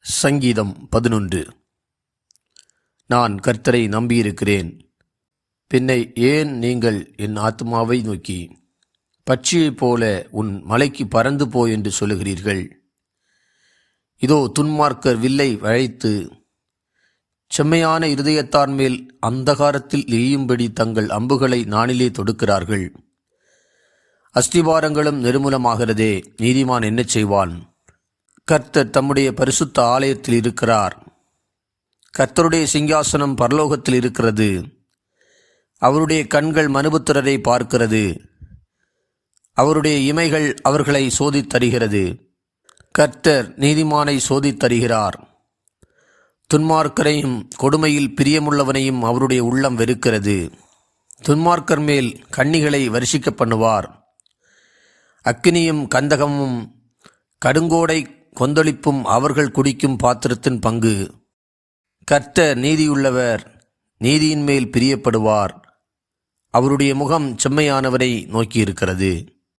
சங்கீதம் 11. நான் கர்த்தரை நம்பியிருக்கிறேன். பின்னை ஏன் நீங்கள் என் ஆத்துமாவை நோக்கி பட்சியைப் போல உன் மலைக்கு பறந்து போ என்று சொல்லுகிறீர்கள்? இதோ துன்மார்க்கர் வில்லை வளைத்து செம்மையான இருதயத்தார் மேல் அந்தகாரத்தில் எரியும்படி தங்கள் அம்புகளை நாணிலே தொடுக்கிறார்கள். அஸ்திபாரங்களும் நிர்மூலமாகிறதே, நீதிமான் என்ன செய்வான்? கர்த்தர் தம்முடைய பரிசுத்த ஆலயத்தில் இருக்கிறார். கர்த்தருடைய சிங்காசனம் பரலோகத்தில் இருக்கிறது. அவருடைய கண்கள் மனுபுத்திரரை பார்க்கிறது. அவருடைய இமைகள் அவர்களை சோதித்தருகிறது. கர்த்தர் நீதிமானை சோதித்தருகிறார். துன்மார்க்கரையும் கொடுமையில் பிரியமுள்ளவனையும் அவருடைய உள்ளம் வெறுக்கிறது. துன்மார்க்கர் மேல் கண்ணிகளை வருஷிக்க பண்ணுவார். அக்கினியும் கந்தகமும் கடுங்கோடை கொந்தளிப்பும் அவர்கள் குடிக்கும் பாத்திரத்தின் பங்கு. கர்த்தர் நீதியுள்ளவர், நீதியின் மேல் பிரியப்படுவார். அவருடைய முகம் செம்மையானவரை நோக்கியிருக்கிறது.